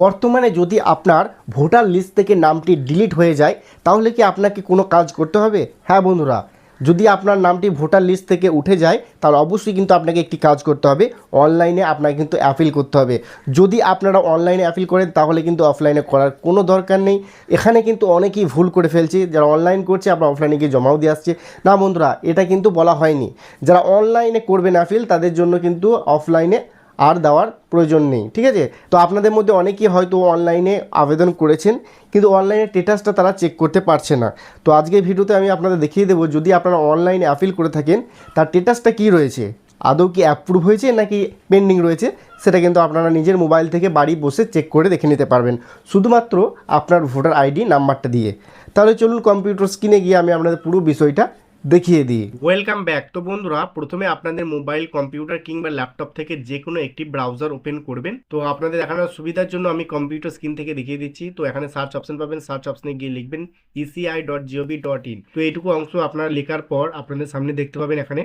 বর্তমানে যদি আপনার ভোটার লিস্ট থেকে নামটি ডিলিট হয়ে যায় তাহলে কি আপনাকে কোনো কাজ করতে হবে? হ্যাঁ বন্ধুরা, যদি আপনার নামটি ভোটার লিস্ট থেকে উঠে যায় তাহলে অবশ্যই কিন্তু আপনাকে একটি কাজ করতে হবে। অনলাইনে আপনাকে কিন্তু অ্যাপিল করতে হবে। যদি আপনারা অনলাইনে অ্যাপিল করেন তাহলে কিন্তু অফলাইনে করার কোনো দরকার নেই। এখানে কিন্তু অনেকেই ভুল করে ফেলছে, যারা অনলাইন করছে আপনার অফলাইনে গিয়ে জমাও দিয়ে আসছে। না বন্ধুরা, এটা কিন্তু বলা হয়নি। যারা অনলাইনে করবেন অ্যাপিল তাদের জন্য কিন্তু অফলাইনে আর দেওয়ার প্রয়োজন নেই, ঠিক আছে? তো আপনাদের মধ্যে অনেকেই হয়তো অনলাইনে আবেদন করেছেন কিন্তু অনলাইনে স্ট্যাটাসটা তারা চেক করতে পারছে না। তো আজকের ভিডিওতে আমি আপনাদের দেখিয়ে দেবো, যদি আপনারা অনলাইনে অ্যাপিল করে থাকেন তার স্ট্যাটাসটা কী রয়েছে, আদৌ কি অ্যাপ্রুভ হয়েছে নাকি পেন্ডিং রয়েছে, সেটা কিন্তু আপনারা নিজের মোবাইল থেকে বাড়ি বসে চেক করে দেখে নিতে পারবেন শুধুমাত্র আপনার ভোটার আইডি নাম্বারটা দিয়ে। তাহলে চলুন কম্পিউটার স্ক্রিনে গিয়ে আমি আপনাদের পুরো বিষয়টা দেখিয়ে দিই। Welcome back. তো বন্ধুরা, প্রথমে আপনাদের মোবাইল, কম্পিউটার কিংবা ল্যাপটপ থেকে যে কোনো একটি ব্রাউজার ওপেন করবেন। তো আপনাদের দেখানোর সুবিধার জন্য আমি কম্পিউটার স্ক্রিন থেকে দেখিয়ে দিচ্ছি। তো এখানে সার্চ অপশন পাবেন, সার্চ অপশনে গিয়ে লিখবেন eci.gov.in। তো এইটুকু অংশ আপনারা লেখার পর আপনাদের সামনে দেখতে পাবেন এখানে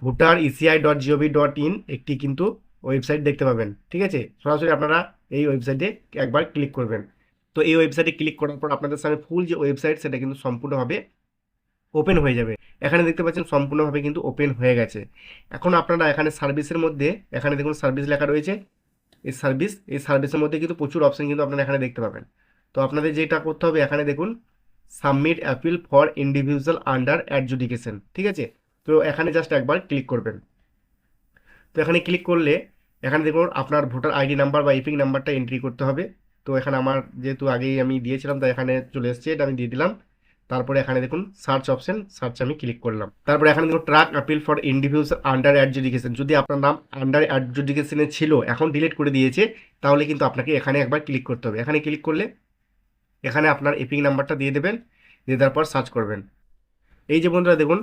ভোটার eci.gov.in একটি কিন্তু ওয়েবসাইট দেখতে পাবেন, ঠিক আছে? সরাসরি আপনারা এই ওয়েবসাইটে একবার ক্লিক করবেন। তো এই ওয়েবসাইটে ক্লিক করার পর আপনাদের সামনে ফুল যে ওয়েবসাইট সেটা কিন্তু সম্পূর্ণভাবে ওপেন হয়ে যাবে। এখানে দেখতে পাচ্ছেন সম্পূর্ণভাবে কিন্তু ওপেন হয়ে গেছে। এখন আপনারা এখানে সার্ভিসের মধ্যে এখানে দেখুন সার্ভিস লেখা রয়েছে। এই সার্ভিসের মধ্যে কিন্তু প্রচুর অপশন কিন্তু আপনারা এখানে দেখতে পাবেন। তো আপনাদের যেটা করতে হবে, এখানে দেখুন submit appeal for individual under adjudication, ঠিক আছে? তো এখানে জাস্ট একবার ক্লিক করবেন। তো এখানে ক্লিক করলে এখানে দেখুন আপনার ভোটার আইডি নাম্বার বা ইপিক নাম্বারটা এন্ট্রি করতে হবে। তো এখানে আমার যেহেতু আগেই আমি দিয়েছিলাম তাই এখানে চলে এসছে, এটা আমি দিয়ে দিলাম। তারপরে এখানে দেখুন সার্চ অপশন, সার্চ আমি ক্লিক করলাম। তারপরে এখানে দেখুন track appeal for individual under adjudication. যদি আপনার নাম আন্ডার অ্যাডজুডিকেশনে ছিল, এখন ডিলিট করে দিয়েছে, তাহলে কিন্তু আপনাকে এখানে একবার ক্লিক করতে হবে। এখানে ক্লিক করলে এখানে আপনার এপিক নাম্বারটা দিয়ে দেবেন, দিয়ে দেওয়ার পর সার্চ করবেন। এই যে বন্ধুরা দেখুন,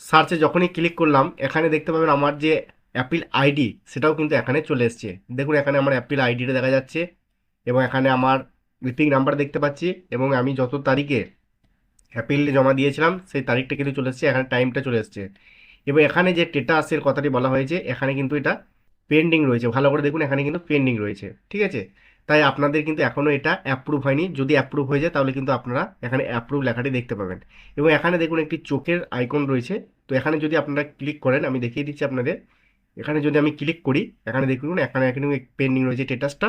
সার্চে যখনই ক্লিক করলাম এখানে দেখতে পাবেন আমার যে অ্যাপিল আইডি সেটাও কিন্তু এখানে চলে এসছে। দেখুন এখানে আমার অ্যাপিল আইডিটা দেখা যাচ্ছে এবং এখানে আমার ইপিক নাম্বার দেখতে পাচ্ছি এবং আমি যত তারিখে অ্যাপিল জমা দিয়েছিলাম সেই তারিখটা কিন্তু চলে এসছে, এখানে টাইমটা চলে এসছে। এবং এখানে যে স্ট্যাটাসের কথাটি বলা হয়েছে এখানে কিন্তু এটা পেন্ডিং রয়েছে। ভালো করে দেখুন এখানে কিন্তু পেন্ডিং রয়েছে, ঠিক আছে? তাই আপনাদের কিন্তু এখনও এটা অ্যাপ্রুভ হয়নি। যদি অ্যাপ্রুভ হয়ে যায় তাহলে কিন্তু আপনারা এখানে অ্যাপ্রুভ লেখাটি দেখতে পাবেন। এবং এখানে দেখুন একটি চোখের আইকন রয়েছে। তো এখানে যদি আপনারা ক্লিক করেন, আমি দেখিয়ে দিচ্ছি আপনাদের। এখানে যদি আমি ক্লিক করি এখানে দেখুন এখানে কিন্তু পেন্ডিং রয়েছে স্ট্যাটাসটা।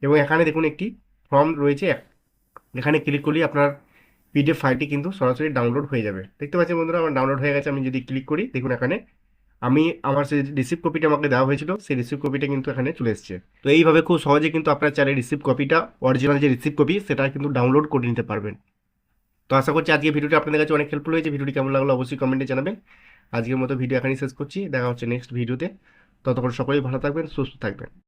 এবং এখানে দেখুন একটি ফর্ম রয়েছে, এখানে ক্লিক করলে আপনার পিডিএফ ফাইলটি কিন্তু সরাসরি ডাউনলোড হয়ে যাবে। দেখতে পাচ্ছেন বন্ধুরা আমার ডাউনলোড হয়ে গেছে। আমি যদি ক্লিক করি দেখুন এখানে আমি আমার সেই রিসিভ কপিটা আমাকে দেওয়া হয়েছিল সেই রিসিভ কপিটা কিন্তু এখানে চলে এসেছে। তো এইভাবে খুব সহজে কিন্তু আপনার চাইলে রিসিভ কপিটা, অরিজিনাল যে রিসিভ কপি সেটা কিন্তু ডাউনলোড করে নিতে পারবেন। তো আশা করছি আজকে ভিডিওটা আপনাদের কাছে অনেক হেল্পফুল হয়েছে। ভিডিওটি কেমন লাগলো অবশ্যই কমেন্টে জানাবেন। আজকের মতো ভিডিও এখানেই শেষ করছি, দেখা হচ্ছে নেক্সট ভিডিওতে। ততক্ষণ সকলেই ভালো থাকবেন, সুস্থ থাকবেন।